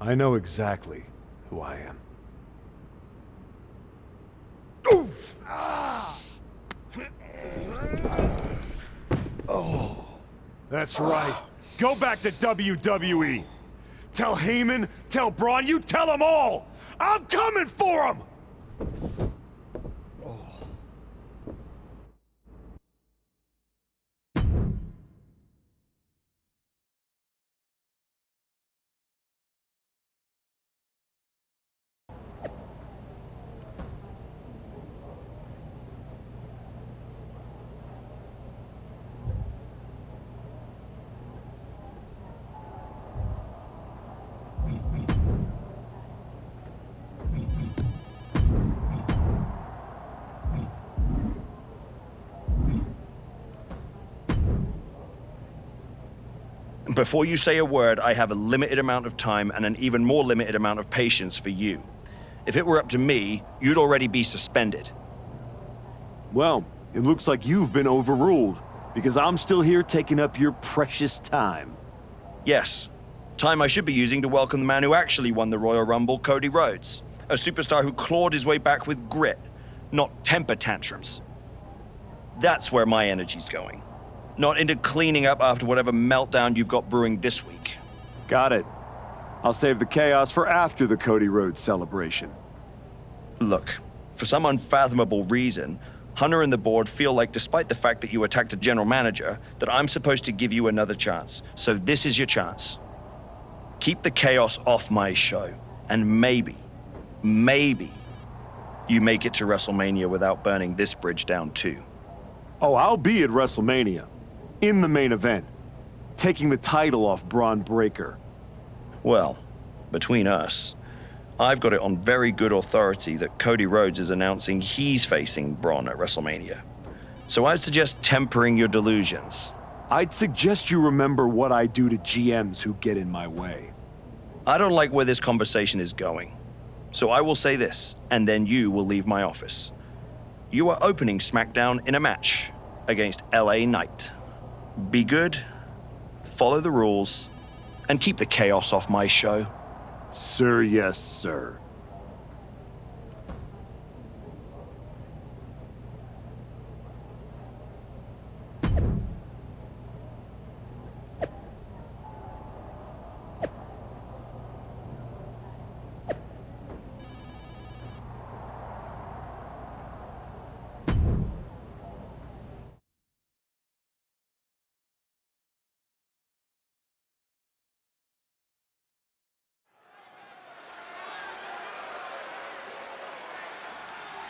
I know exactly who I am. Oh. That's right. Go back to WWE. Tell Heyman, tell Bryan, you tell them all! I'm coming for them! Before you say a word, I have a limited amount of time and an even more limited amount of patience for you. If it were up to me, you'd already be suspended. Well, it looks like you've been overruled, because I'm still here taking up your precious time. Yes, time I should be using to welcome the man who actually won the Royal Rumble, Cody Rhodes. A superstar who clawed his way back with grit, not temper tantrums. That's where my energy's going. Not into cleaning up after whatever meltdown you've got brewing this week. Got it. I'll save the chaos for after the Cody Rhodes celebration. Look, for some unfathomable reason, Hunter and the board feel like, despite the fact that you attacked a general manager, that I'm supposed to give you another chance. So this is your chance. Keep the chaos off my show, and maybe, you make it to WrestleMania without burning this bridge down too. Oh, I'll be at WrestleMania. In the main event. Taking the title off Braun Breaker. Well, between us, I've got it on very good authority that Cody Rhodes is announcing he's facing Braun at WrestleMania. So I'd suggest tempering your delusions. I'd suggest you remember what I do to GMs who get in my way. I don't like where this conversation is going. So I will say this, and then you will leave my office. You are opening SmackDown in a match against LA Knight. Be good, follow the rules, and keep the chaos off my show. Sir, yes, sir.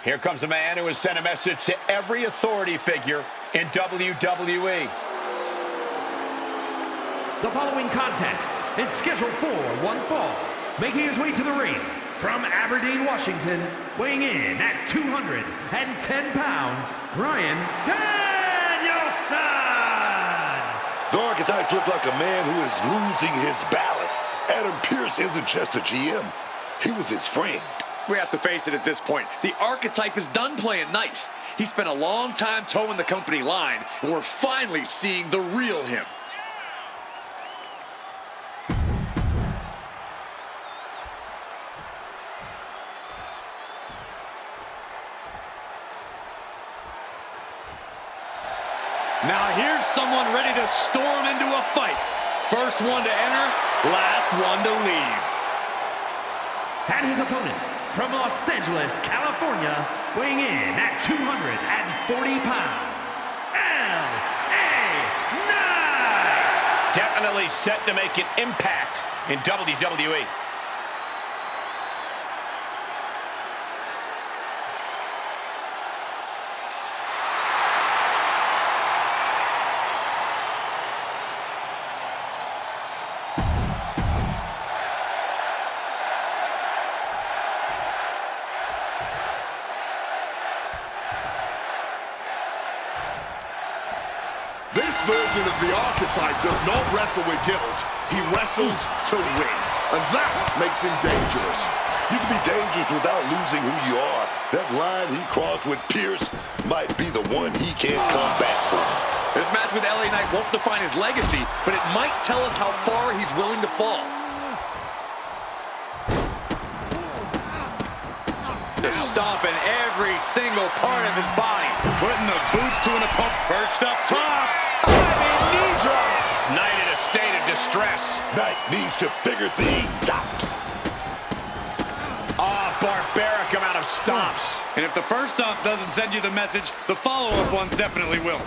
Here comes a man who has sent a message to every authority figure in WWE. The following contest is scheduled for one fall. Making his way to the ring from Aberdeen, Washington, weighing in at 210 pounds, Bryan Danielson! The archetype looked like a man who is losing his balance. Adam Pearce isn't just a GM. He was his friend. We have to face it at this point. The archetype is done playing nice. He spent a long time towing the company line, and we're finally seeing the real him. Now here's someone ready to storm into a fight. First one to enter, last one to leave. And his opponent, from Los Angeles, California, weighing in at 240 pounds, LA Knight! Definitely set to make an impact in WWE. This version of the archetype does not wrestle with guilt. He wrestles to win. And that makes him dangerous. You can be dangerous without losing who you are. That line he crossed with Pearce might be the one he can't come back from. This match with LA Knight won't define his legacy, but it might tell us how far he's willing to fall. Just stomping every single part of his body. Putting the boots to an opponent. Perched up top. Knee drop. Knight in a state of distress. Knight needs to figure things out. Barbaric amount of stomps. And if the first stomp doesn't send you the message, the follow-up ones definitely will.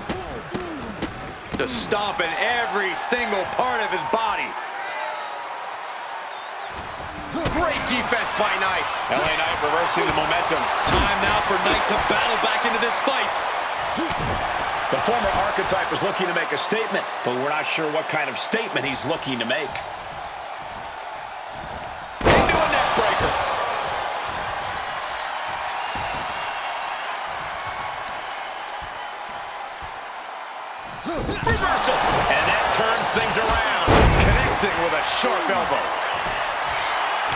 Just stomping every single part of his body. Great defense by Knight. LA Knight reversing the momentum. Time now for Knight to battle back into this fight. The former archetype is looking to make a statement, but we're not sure what kind of statement he's looking to make. Into a neck breaker. Reversal. And that turns things around. Connecting with a sharp elbow.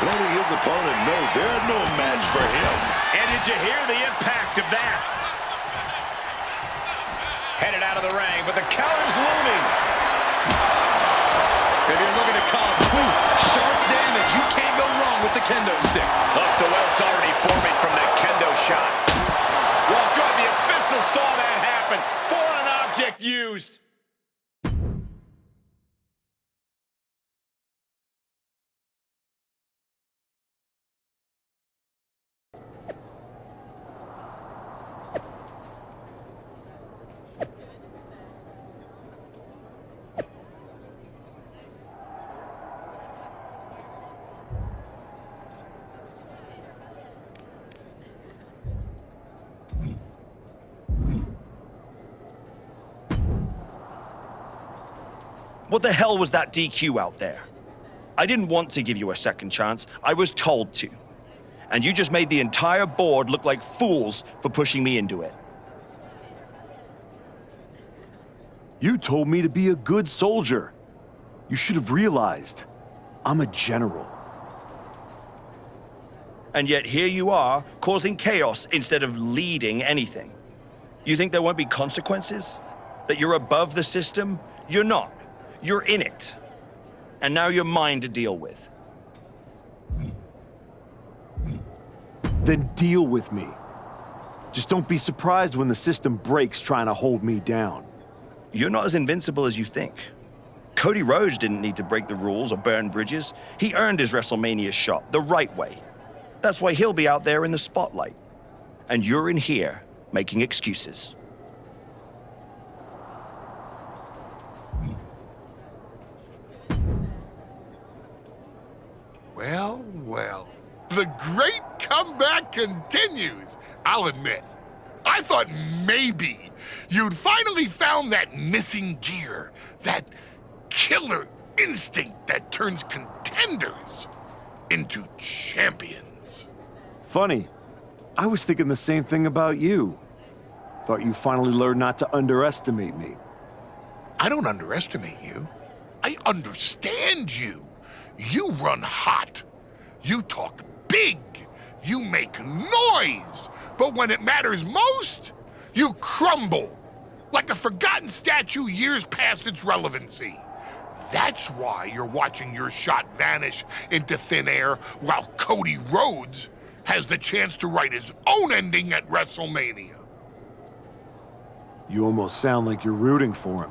Letting his opponent know there's no match for him. And did you hear the impact of that? Headed out of the ring, but the counter's looming. If you're looking to cause quick, sharp damage, you can't go wrong with the kendo stick. Up to welts already forming from that kendo shot. Well, good, the official saw that happen. Foreign object used. What the hell was that DQ out there? I didn't want to give you a second chance. I was told to. And you just made the entire board look like fools for pushing me into it. You told me to be a good soldier. You should have realized I'm a general. And yet here you are, causing chaos instead of leading anything. You think there won't be consequences? That you're above the system? You're not. You're in it. And now you're mine to deal with. Then deal with me. Just don't be surprised when the system breaks trying to hold me down. You're not as invincible as you think. Cody Rhodes didn't need to break the rules or burn bridges. He earned his WrestleMania shot the right way. That's why he'll be out there in the spotlight. And you're in here making excuses. Well, well. The great comeback continues, I'll admit. I thought maybe you'd finally found that missing gear, that killer instinct that turns contenders into champions. Funny. I was thinking the same thing about you. Thought you finally learned not to underestimate me. I don't underestimate you. I understand you. You run hot. You talk big. You make noise. But when it matters most, you crumble. Like a forgotten statue years past its relevancy. That's why you're watching your shot vanish into thin air while Cody Rhodes has the chance to write his own ending at WrestleMania. You almost sound like you're rooting for him.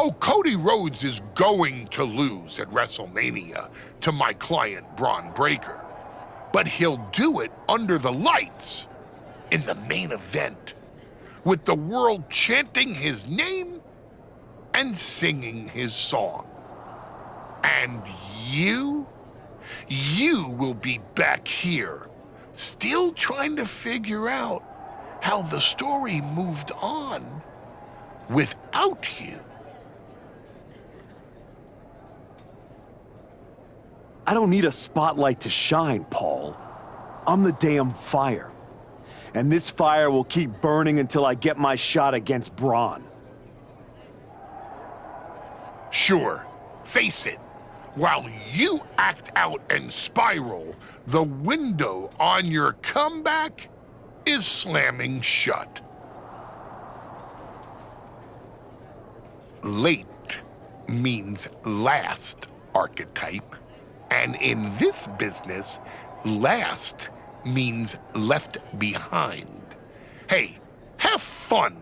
Oh, Cody Rhodes is going to lose at WrestleMania to my client, Braun Breaker. But he'll do it under the lights, in the main event, with the world chanting his name and singing his song. And you will be back here, still trying to figure out how the story moved on without you. I don't need a spotlight to shine, Paul. I'm the damn fire. And this fire will keep burning until I get my shot against Braun. Sure, face it. While you act out and spiral, the window on your comeback is slamming shut. Late means last, archetype. And in this business, last means left behind. Hey, have fun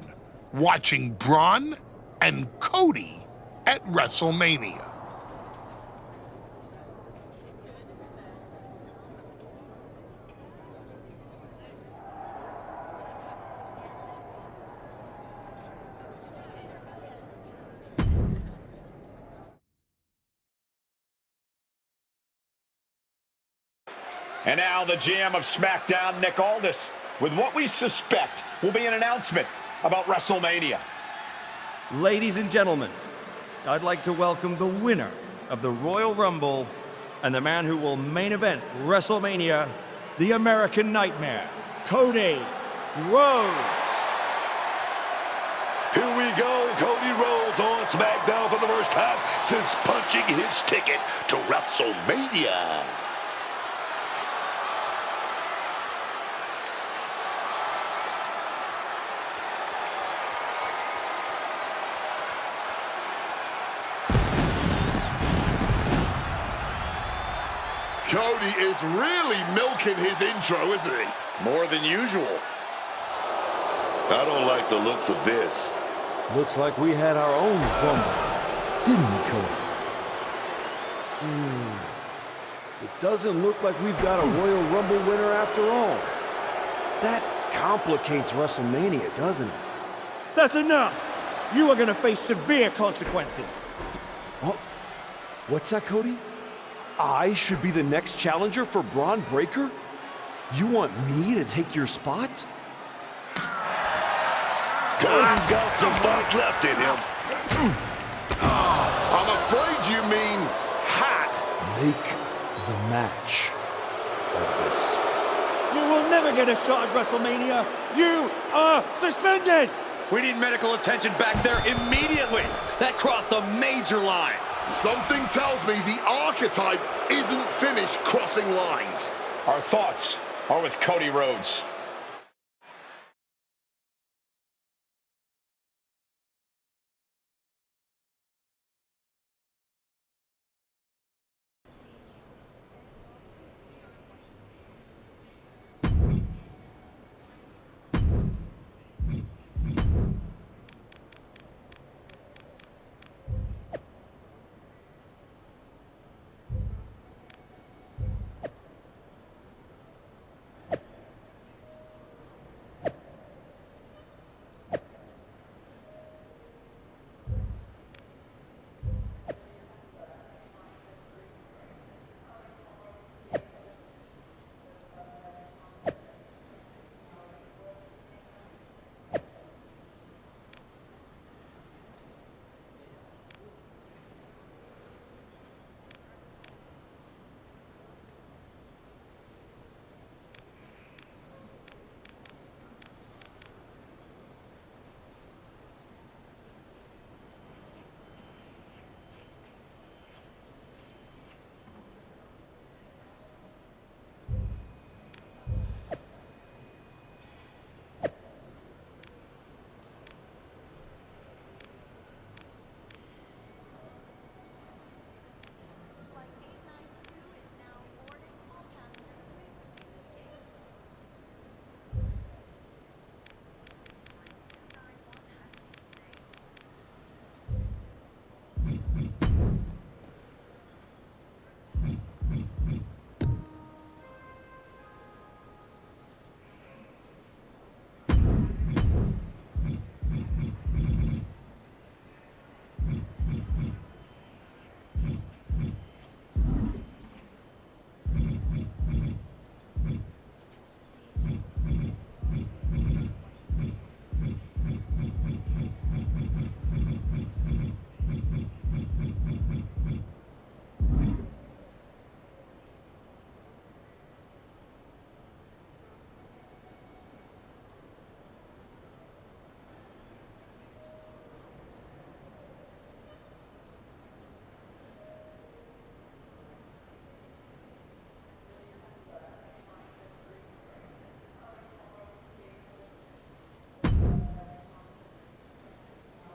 watching Braun and Cody at WrestleMania. And now the GM of SmackDown, Nick Aldis, with what we suspect will be an announcement about WrestleMania. Ladies and gentlemen, I'd like to welcome the winner of the Royal Rumble and the man who will main event WrestleMania, the American Nightmare, Cody Rhodes. Here we go, Cody Rhodes on SmackDown for the first time since punching his ticket to WrestleMania. Cody is really milking his intro, isn't he? More than usual. I don't like the looks of this. Looks like we had our own Rumble, didn't we, Cody? It doesn't look like we've got a Royal Rumble winner after all. That complicates WrestleMania, doesn't it? That's enough! You are going to face severe consequences. Oh, what's that, Cody? I should be the next challenger for Braun Breaker? You want me to take your spot? Cody's got some fight left in him. I'm afraid you mean hot. Make the match of this. You will never get a shot at WrestleMania. You are suspended! We need medical attention back there immediately. That crossed a major line. Something tells me the archetype isn't finished crossing lines. Our thoughts are with Cody Rhodes.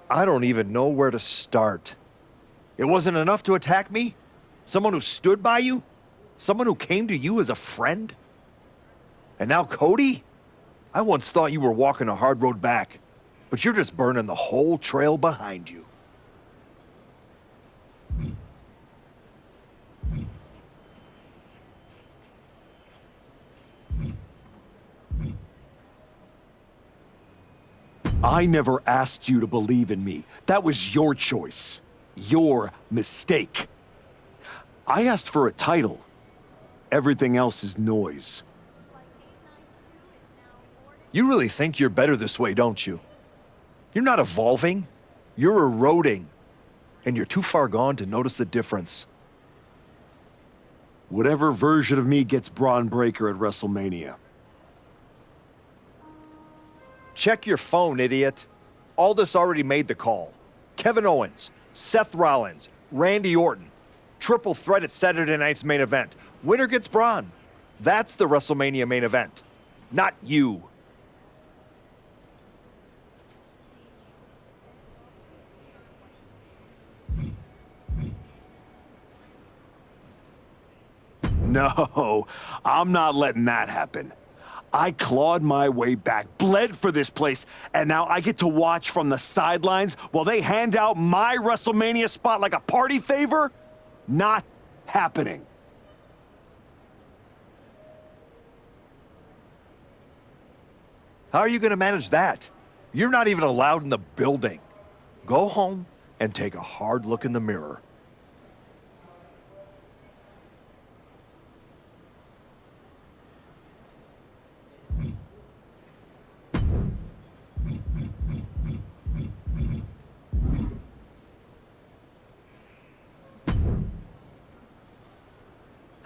I don't even know where to start. It wasn't enough to attack me? Someone who stood by you? Someone who came to you as a friend? And now Cody? I once thought you were walking a hard road back, but you're just burning the whole trail behind you. I never asked you to believe in me. That was your choice. Your mistake. I asked for a title. Everything else is noise. You really think you're better this way, don't you? You're not evolving. You're eroding. And you're too far gone to notice the difference. Whatever version of me gets Braun Breaker at WrestleMania. Check your phone, idiot. Aldis already made the call. Kevin Owens, Seth Rollins, Randy Orton. Triple threat at Saturday night's main event. Winner gets Braun. That's the WrestleMania main event. Not you. No, I'm not letting that happen. I clawed my way back, bled for this place, and now I get to watch from the sidelines while they hand out my WrestleMania spot like a party favor? Not happening. How are you going to manage that? You're not even allowed in the building. Go home and take a hard look in the mirror.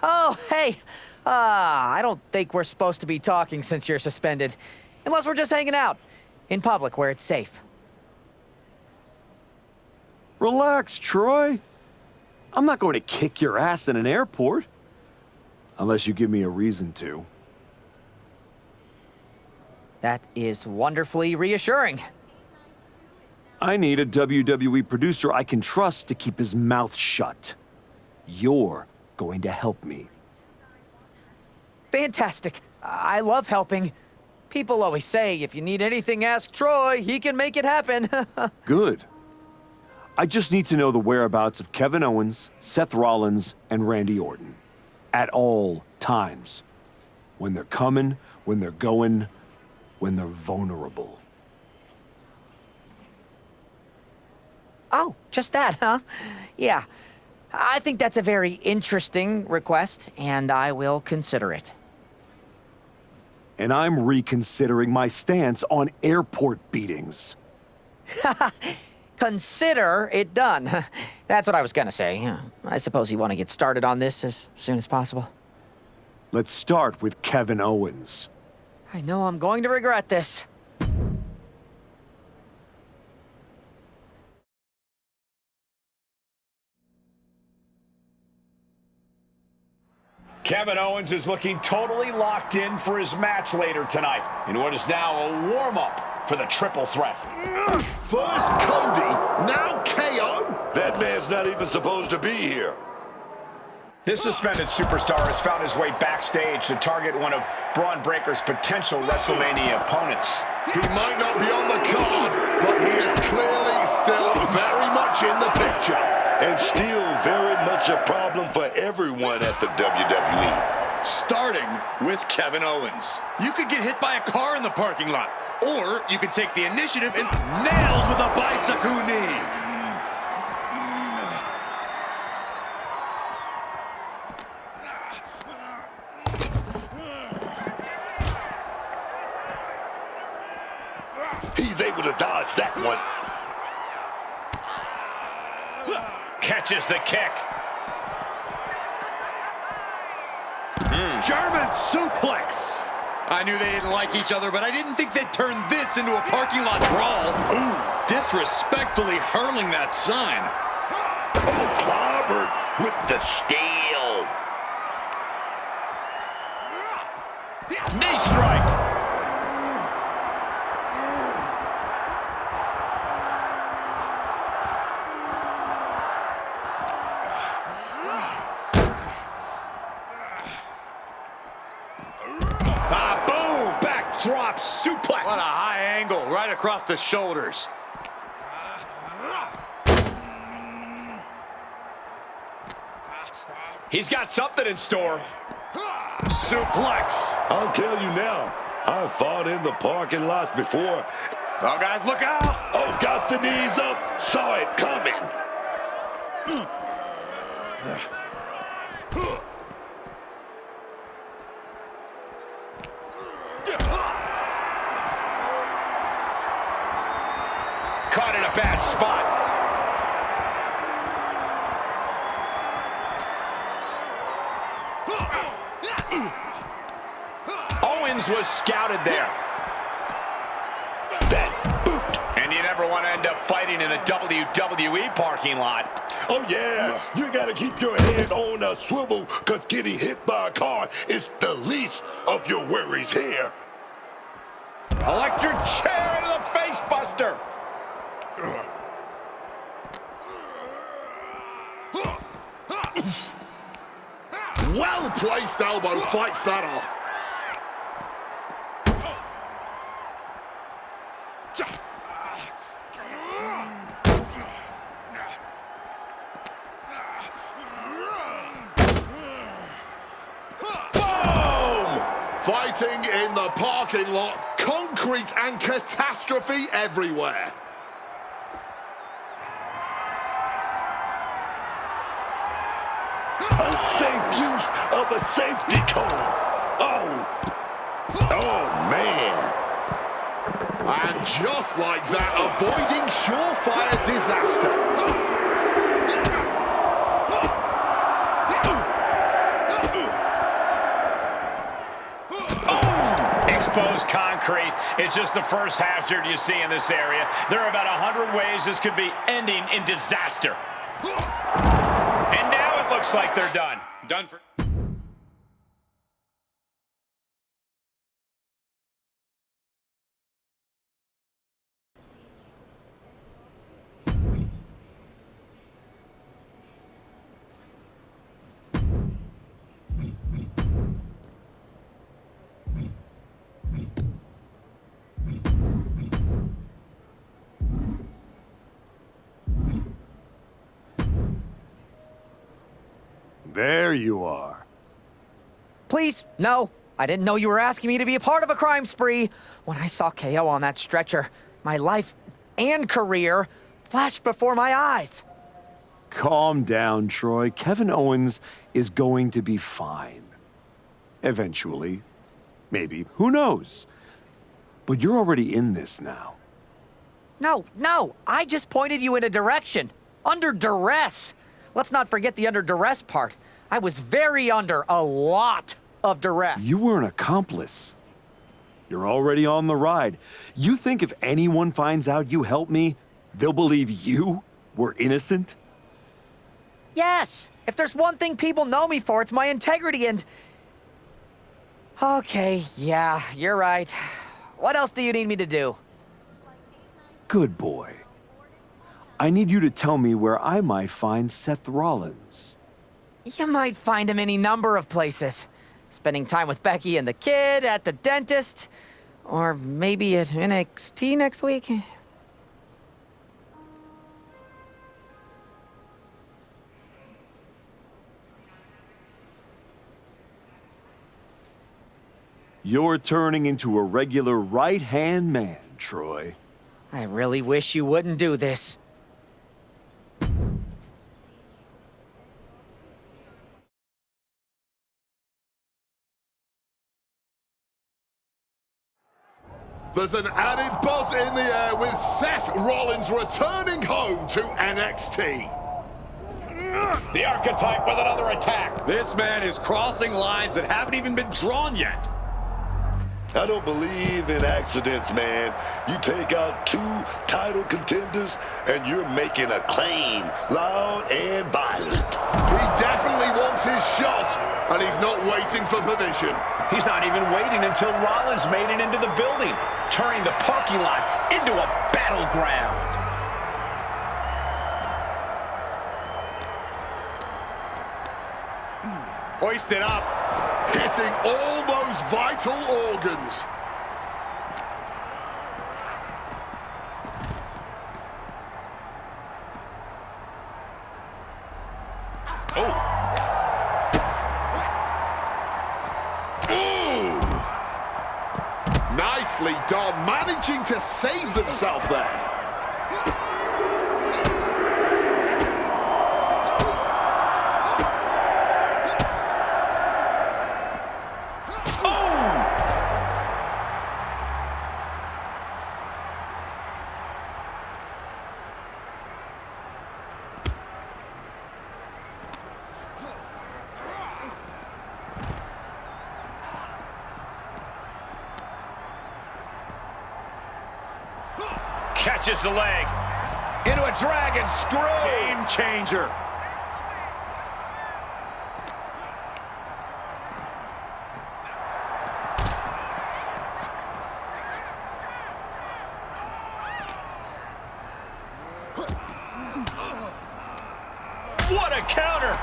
Oh, hey. I don't think we're supposed to be talking since you're suspended. Unless we're just hanging out. In public, where it's safe. Relax, Troy. I'm not going to kick your ass in an airport. Unless you give me a reason to. That is wonderfully reassuring. I need a WWE producer I can trust to keep his mouth shut. You're going to help me. Fantastic. I love helping. People always say, if you need anything, ask Troy. He can make it happen. Good. I just need to know the whereabouts of Kevin Owens, Seth Rollins, and Randy Orton. At all times. When they're coming, when they're going, when they're vulnerable. Oh, just that, huh? Yeah. I think that's a very interesting request, and I will consider it. And I'm reconsidering my stance on airport beatings. Consider it done. That's what I was gonna say. I suppose you want to get started on this as soon as possible. Let's start with Kevin Owens. I know I'm going to regret this. Kevin Owens is looking totally locked in for his match later tonight in what is now a warm-up for the triple threat. First Cody, now KO? That man's not even supposed to be here. This suspended superstar has found his way backstage to target one of Braun Breaker's potential WrestleMania opponents. He might not be on the card, but he is clearly still very much in the picture. And still very much a problem for everyone at the WWE. Starting with Kevin Owens. You could get hit by a car in the parking lot, or you could take the initiative and nailed with a bicycle knee. He's able to dodge that one. Catches the kick. German suplex. I knew they didn't like each other, but I didn't think they'd turn this into a parking lot brawl. Ooh, disrespectfully hurling that sign. Oh, clobbered with the steel. Knee strike. drop suplex. What a high angle right across the shoulders. He's got something in store. Suplex. I'll tell you now, I've fought in the parking lots before. Oh, guys, look out. Oh, got the knees up, saw it coming. Caught in a bad spot. Owens was scouted there. That boot. And you never want to end up fighting in a WWE parking lot. Oh, yeah, you got to keep your head on a swivel because getting hit by a car is the least of your worries here. Electric chair into the face buster. Well-placed elbow fights that off. Boom! Fighting in the parking lot, concrete and catastrophe everywhere. Unsafe use of a safety cone. Oh, man. And just like that, avoiding surefire disaster. Exposed concrete is just the first hazard you see in this area. There are about 100 ways this could be ending in disaster. And now it looks like they're done. Done for... There you are. Please, no. I didn't know you were asking me to be a part of a crime spree. When I saw KO on that stretcher, my life and career flashed before my eyes. Calm down, Troy. Kevin Owens is going to be fine. Eventually. Maybe. Who knows? But you're already in this now. No. I just pointed you in a direction. Under duress. Let's not forget the under duress part. I was very under a lot of duress. You were an accomplice. You're already on the ride. You think if anyone finds out you helped me, they'll believe you were innocent? Yes. If there's one thing people know me for, it's my integrity and... Okay, yeah, you're right. What else do you need me to do? Good boy. I need you to tell me where I might find Seth Rollins. You might find him any number of places. Spending time with Becky and the kid, at the dentist, or maybe at NXT next week. You're turning into a regular right-hand man, Troy. I really wish you wouldn't do this. There's an added buzz in the air with Seth Rollins returning home to NXT. The archetype with another attack. This man is crossing lines that haven't even been drawn yet. I don't believe in accidents, man. You take out 2 title contenders and you're making a claim, loud and violent. He definitely wants his shot, and he's not waiting for permission. He's not even waiting until Rollins made it into the building, turning the parking lot into a battleground. Hoisted up. Hitting all those vital organs. Ooh! Nicely done, managing to save themselves there. Catches the leg. Into a dragon screw. Game changer. What a counter.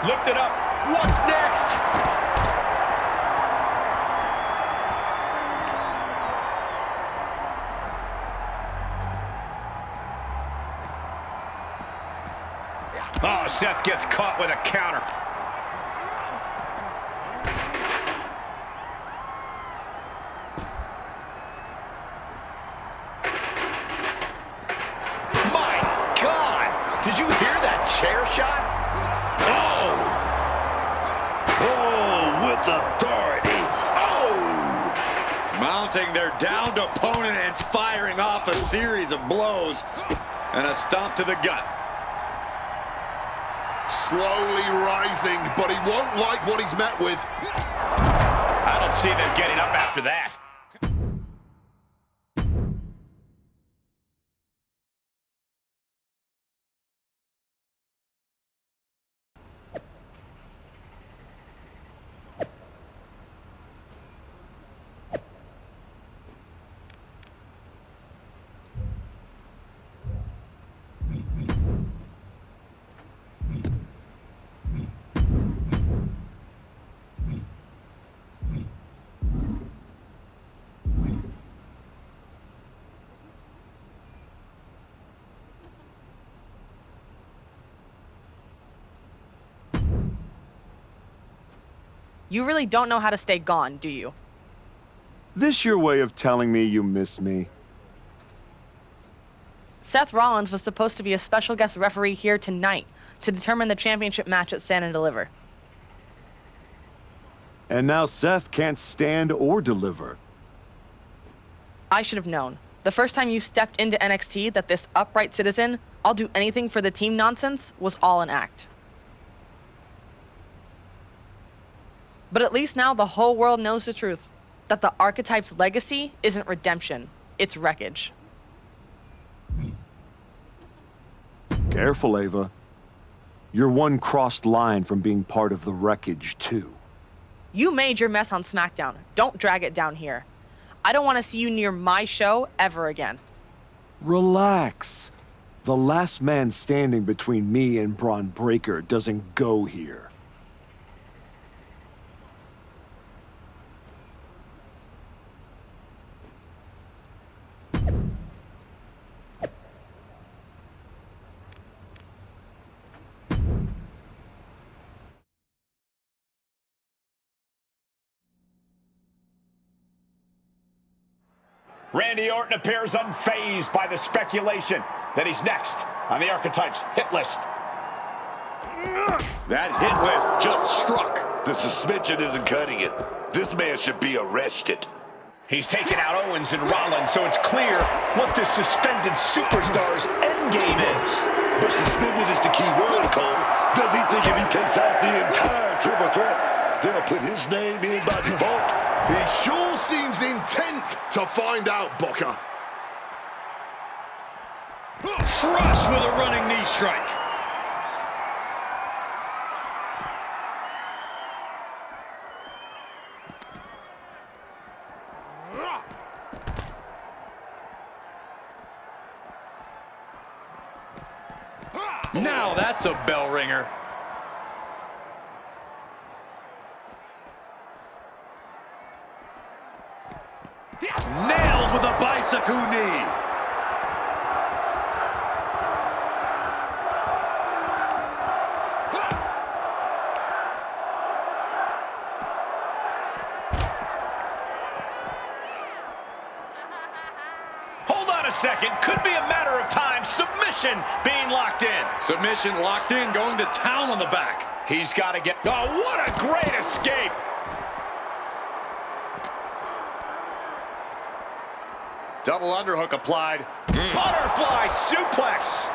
Lift it up. What's next? Oh, Seth gets caught with a counter. My God! Did you hear that chair shot? With authority. Oh! Mounting their downed opponent and firing off a series of blows. And a stomp to the gut. Slowly rising, but he won't like what he's met with. I don't see them getting up after that. You really don't know how to stay gone, do you? This your way of telling me you miss me? Seth Rollins was supposed to be a special guest referee here tonight to determine the championship match at Stand and Deliver. And now Seth can't stand or deliver. I should have known. The first time you stepped into NXT that this upright citizen, I'll do anything for the team nonsense, was all an act. But at least now the whole world knows the truth, that the Archetype's legacy isn't redemption, it's wreckage. Careful, Ava. You're one crossed line from being part of the wreckage, too. You made your mess on SmackDown. Don't drag it down here. I don't want to see you near my show ever again. Relax. The last man standing between me and Braun Breaker doesn't go here. Randy Orton appears unfazed by the speculation that he's next on the Archetype's hit list. That hit list just struck. The suspension isn't cutting it. This man should be arrested. He's taken out Owens and Rollins, so it's clear what this suspended superstar's endgame is. But suspended is the key word, Cole. Does he think if he takes out the entire triple threat, they'll put his name in by default? He sure seems intent to find out, Booker. Crushed with a running knee strike. Now that's a bell ringer. bicycle knee. Hold on a second. Could be a matter of time. Submission being locked in. Submission locked in, going to town on the back. He's got to get... Oh, what a great escape. Double underhook applied. Butterfly suplex.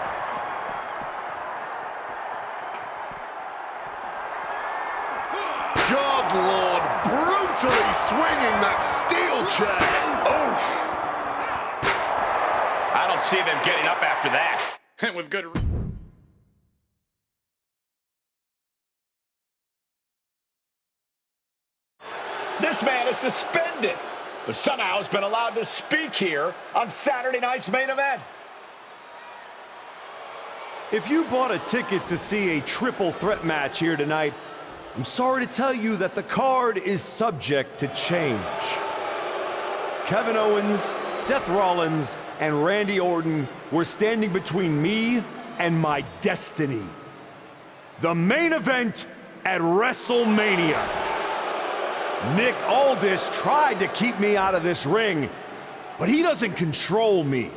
God, Lord, brutally swinging that steel chair. Oof. I don't see them getting up after that. And with good... This man is suspended, but somehow has been allowed to speak here on Saturday night's main event. If you bought a ticket to see a triple threat match here tonight, I'm sorry to tell you that the card is subject to change. Kevin Owens, Seth Rollins, and Randy Orton were standing between me and my destiny. The main event at WrestleMania. Nick Aldis tried to keep me out of this ring, but he doesn't control me.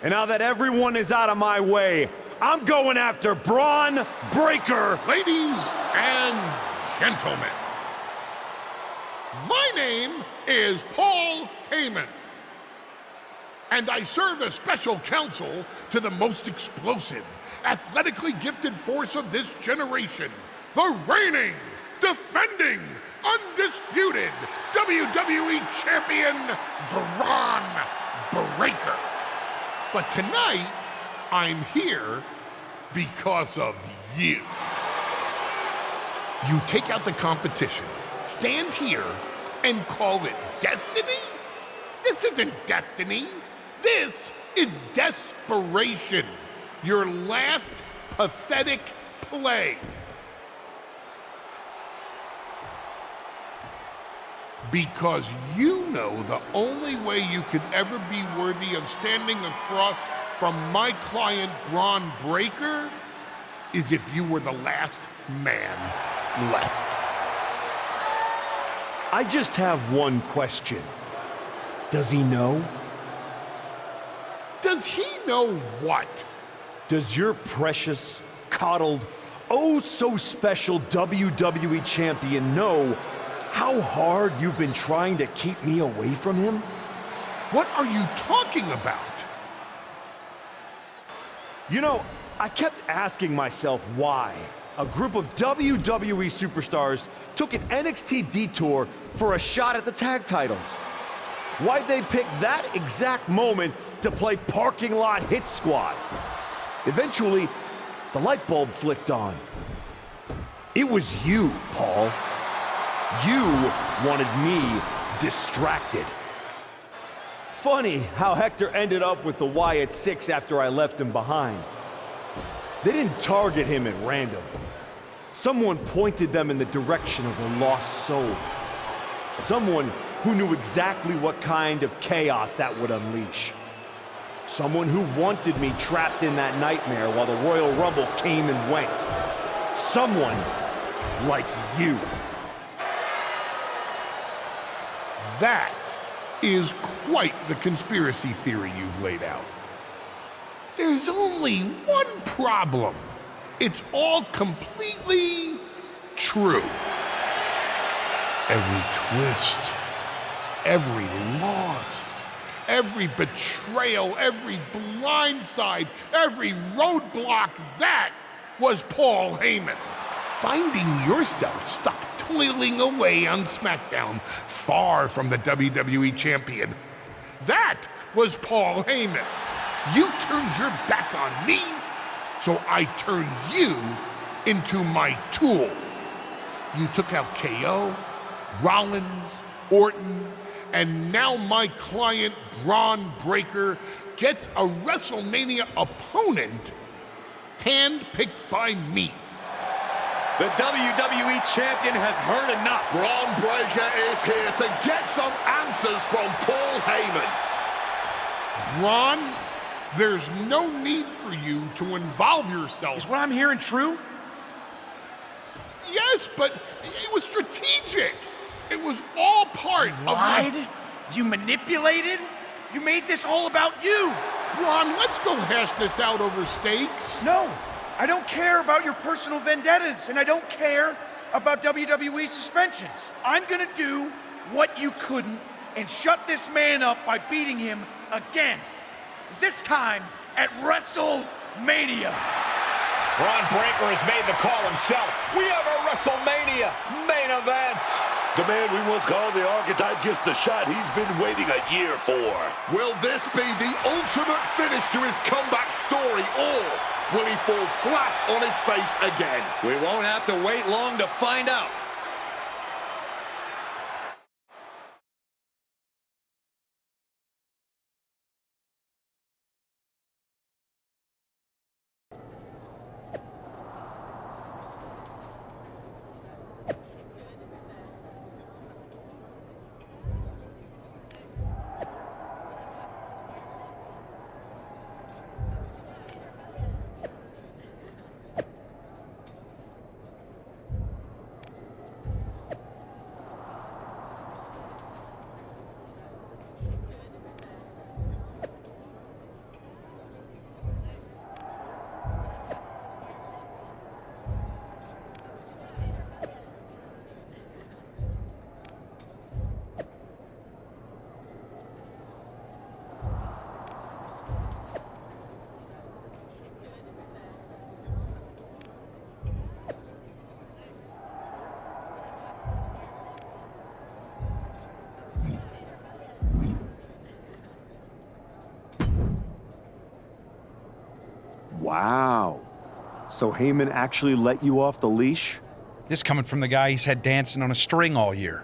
And now that everyone is out of my way, I'm going after Braun Breaker. Ladies and gentlemen, my name is Paul Heyman, and I serve as special counsel to the most explosive, athletically gifted force of this generation, the reigning, defending, undisputed WWE Champion, Braun Breaker. But tonight, I'm here because of you. You take out the competition, stand here, and call it destiny? This isn't destiny. This is desperation. Your last pathetic play. Because you know the only way you could ever be worthy of standing across from my client Braun Breaker is if you were the last man left. I just have one question. Does he know? Does he know what? Does your precious, coddled, oh so special WWE champion know how hard you've been trying to keep me away from him? What are you talking about? You know, I kept asking myself why a group of WWE superstars took an NXT detour for a shot at the tag titles. Why'd they pick that exact moment to play parking lot hit squad? Eventually, the light bulb flicked on. It was you, Paul. You wanted me distracted. Funny how Hector ended up with the Pt.6 after I left him behind. They didn't target him at random. Someone pointed them in the direction of a lost soul. Someone who knew exactly what kind of chaos that would unleash. Someone who wanted me trapped in that nightmare while the Royal Rumble came and went. Someone like you. That is quite the conspiracy theory you've laid out. There's only one problem. It's all completely true. Every twist, every loss, every betrayal, every blindside, every roadblock, that was Paul Heyman. Finding yourself stuck toiling away on SmackDown, far from the WWE champion. That was Paul Heyman. You turned your back on me, so I turned you into my tool. You took out KO, Rollins, Orton, and now my client Braun Breaker gets a WrestleMania opponent handpicked by me. The WWE Champion has heard enough. Braun Breaker is here to get some answers from Paul Heyman. Braun, there's no need for you to involve yourself. Is what I'm hearing true? Yes, but it was strategic. It was all part of Lied? You manipulated? You made this all about you! Braun, let's go hash this out over steaks. No, I don't care about your personal vendettas, and I don't care about WWE suspensions. I'm gonna do what you couldn't and shut this man up by beating him again. This time at WrestleMania. Braun Breaker has made the call himself. We have a WrestleMania main event. The man we once called the archetype gets the shot he's been waiting a year for. Will this be the ultimate finish to his comeback story, or will he fall flat on his face again? We won't have to wait long to find out. Wow. So Heyman actually let you off the leash? This coming from the guy he's had dancing on a string all year.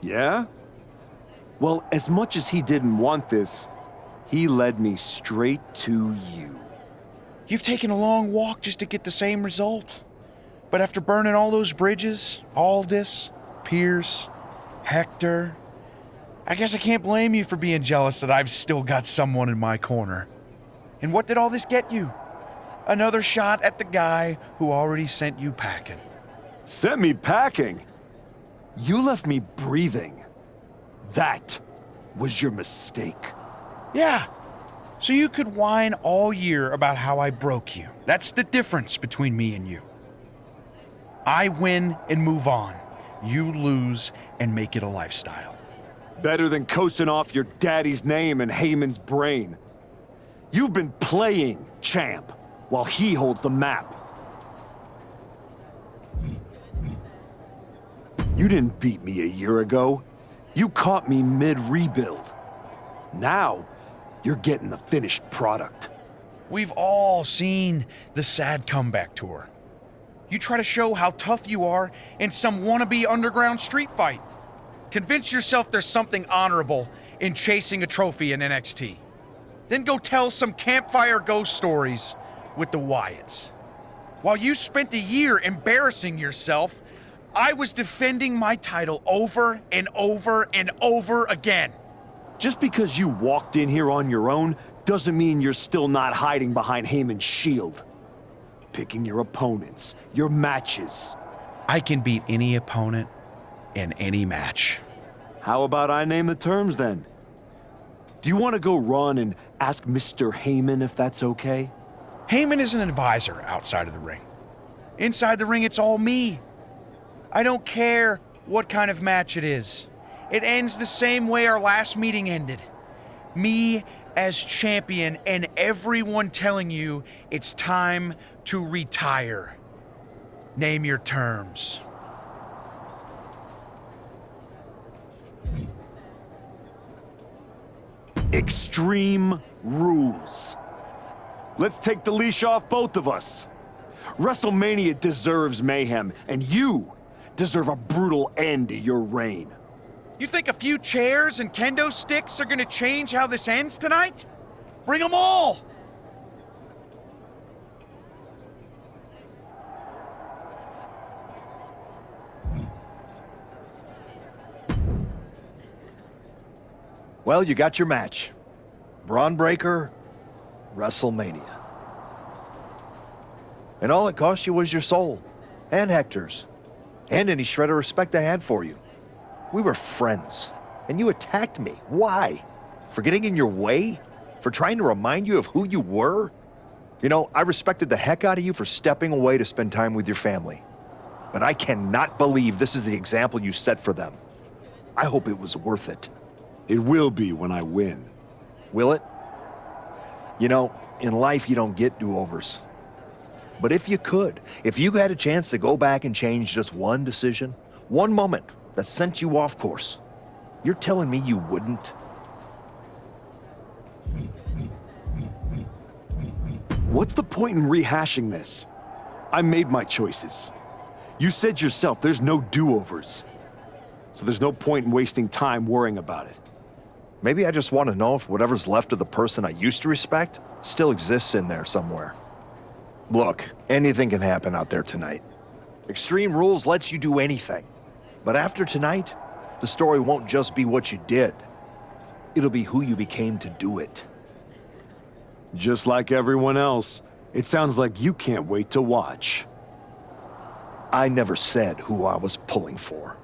Yeah? Well, as much as he didn't want this, he led me straight to you. You've taken a long walk just to get the same result. But after burning all those bridges, Aldis, Pierce, Hector, I guess I can't blame you for being jealous that I've still got someone in my corner. And what did all this get you? Another shot at the guy who already sent you packing. Sent me packing? You left me breathing. That was your mistake. Yeah, so you could whine all year about how I broke you. That's the difference between me and you. I win and move on. You lose and make it a lifestyle. Better than coasting off your daddy's name in Heyman's brain. You've been playing champ while he holds the map. You didn't beat me a year ago. You caught me mid-rebuild. Now, you're getting the finished product. We've all seen the sad comeback tour. You try to show how tough you are in some wannabe underground street fight. Convince yourself there's something honorable in chasing a trophy in NXT. Then go tell some campfire ghost stories with the Wyatts. While you spent a year embarrassing yourself, I was defending my title over and over and over again. Just because you walked in here on your own doesn't mean you're still not hiding behind Heyman's shield. Picking your opponents, your matches. I can beat any opponent in any match. How about I name the terms then? Do you want to go run and ask Mr. Heyman if that's okay? Heyman is an advisor outside of the ring. Inside the ring, it's all me. I don't care what kind of match it is. It ends the same way our last meeting ended. Me as champion and everyone telling you it's time to retire. Name your terms. Extreme rules. Let's take the leash off both of us. WrestleMania deserves mayhem, and you deserve a brutal end to your reign. You think a few chairs and kendo sticks are gonna change how this ends tonight? Bring them all! Well, you got your match. Braun Breaker, WrestleMania. And all it cost you was your soul, and Hector's, and any shred of respect I had for you. We were friends, and you attacked me. Why? For getting in your way? For trying to remind you of who you were? You know, I respected the heck out of you for stepping away to spend time with your family. But I cannot believe this is the example you set for them. I hope it was worth it. It will be when I win. Will it? You know, in life you don't get do-overs. But if you could, if you had a chance to go back and change just one decision, one moment that sent you off course, you're telling me you wouldn't? What's the point in rehashing this? I made my choices. You said yourself there's no do-overs. So there's no point in wasting time worrying about it. Maybe I just want to know if whatever's left of the person I used to respect still exists in there somewhere. Look, anything can happen out there tonight. Extreme Rules lets you do anything. But after tonight, the story won't just be what you did. It'll be who you became to do it. Just like everyone else, it sounds like you can't wait to watch. I never said who I was pulling for.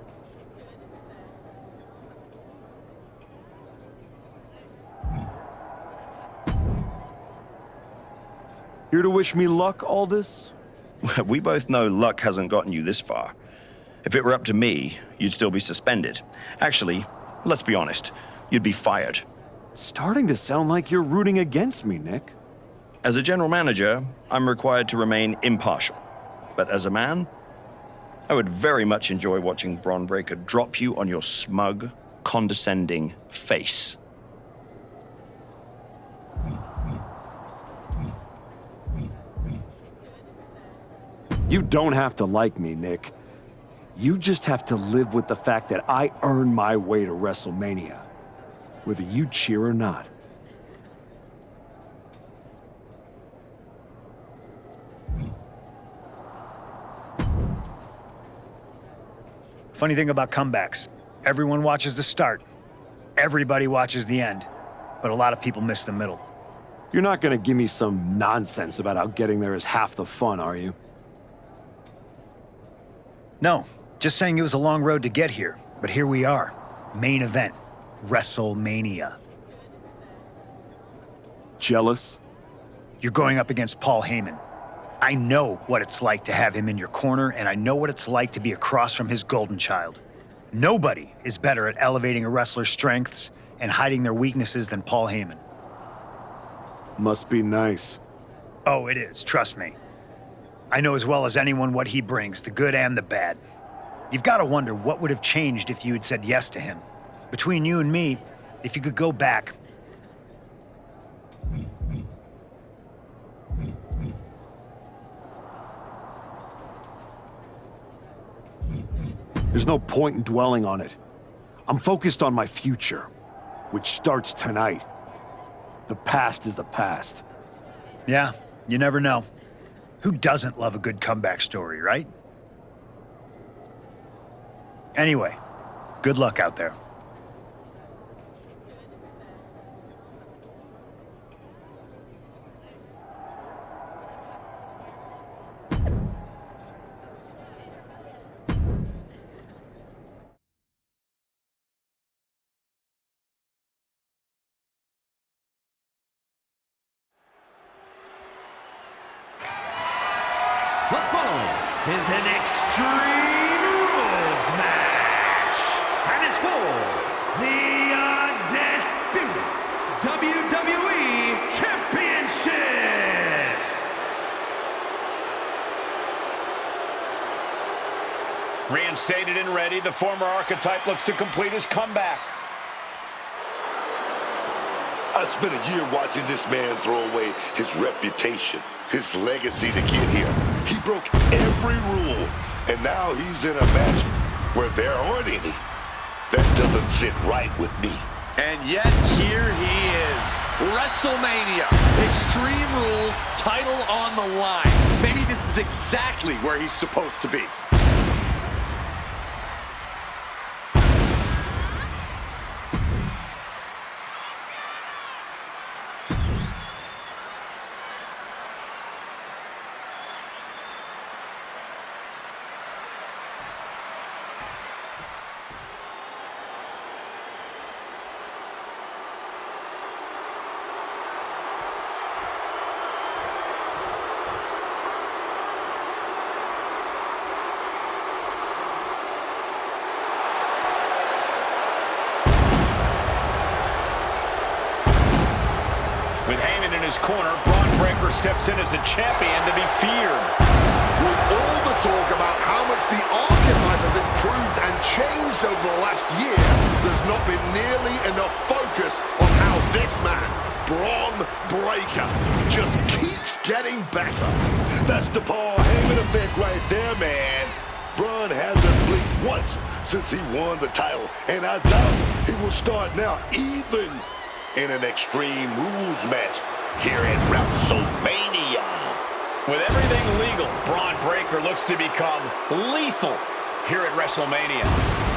Here to wish me luck, Aldous? We both know luck hasn't gotten you this far. If it were up to me, you'd still be suspended. Actually, let's be honest, you'd be fired. Starting to sound like you're rooting against me, Nick. As a general manager, I'm required to remain impartial. But as a man, I would very much enjoy watching Braun Breaker drop you on your smug, condescending face. You don't have to like me, Nick. You just have to live with the fact that I earned my way to WrestleMania, whether you cheer or not. Funny thing about comebacks, everyone watches the start. Everybody watches the end. But a lot of people miss the middle. You're not gonna give me some nonsense about how getting there is half the fun, are you? No, just saying it was a long road to get here. But here we are. Main event. WrestleMania. Jealous? You're going up against Paul Heyman. I know what it's like to have him in your corner, and I know what it's like to be across from his golden child. Nobody is better at elevating a wrestler's strengths and hiding their weaknesses than Paul Heyman. Must be nice. Oh, it is, trust me. I know as well as anyone what he brings, the good and the bad. You've got to wonder what would have changed if you had said yes to him. Between you and me, if you could go back. There's no point in dwelling on it. I'm focused on my future, which starts tonight. The past is the past. Yeah, you never know. Who doesn't love a good comeback story, right? Anyway, good luck out there. The following is an Extreme Rules match, and it's for the undisputed WWE Championship. Reinstated and ready, the former archetype looks to complete his comeback. I spent a year watching this man throw away his reputation, his legacy to get here. He broke every rule, and now he's in a match where there aren't any. That doesn't sit right with me. And yet, here he is. WrestleMania. Extreme Rules, title on the line. Maybe this is exactly where he's supposed to be. his corner, Braun Breaker steps in as a champion to be feared. With all the talk about how much the archetype has improved and changed over the last year, there's not been nearly enough focus on how this man, Braun Breaker, just keeps getting better. That's the Paul Heyman effect right there, man. Braun hasn't blinked once since he won the title, and I doubt he will start now, even in an Extreme Rules match here at WrestleMania. With everything legal, Braun Breaker looks to become lethal here at WrestleMania.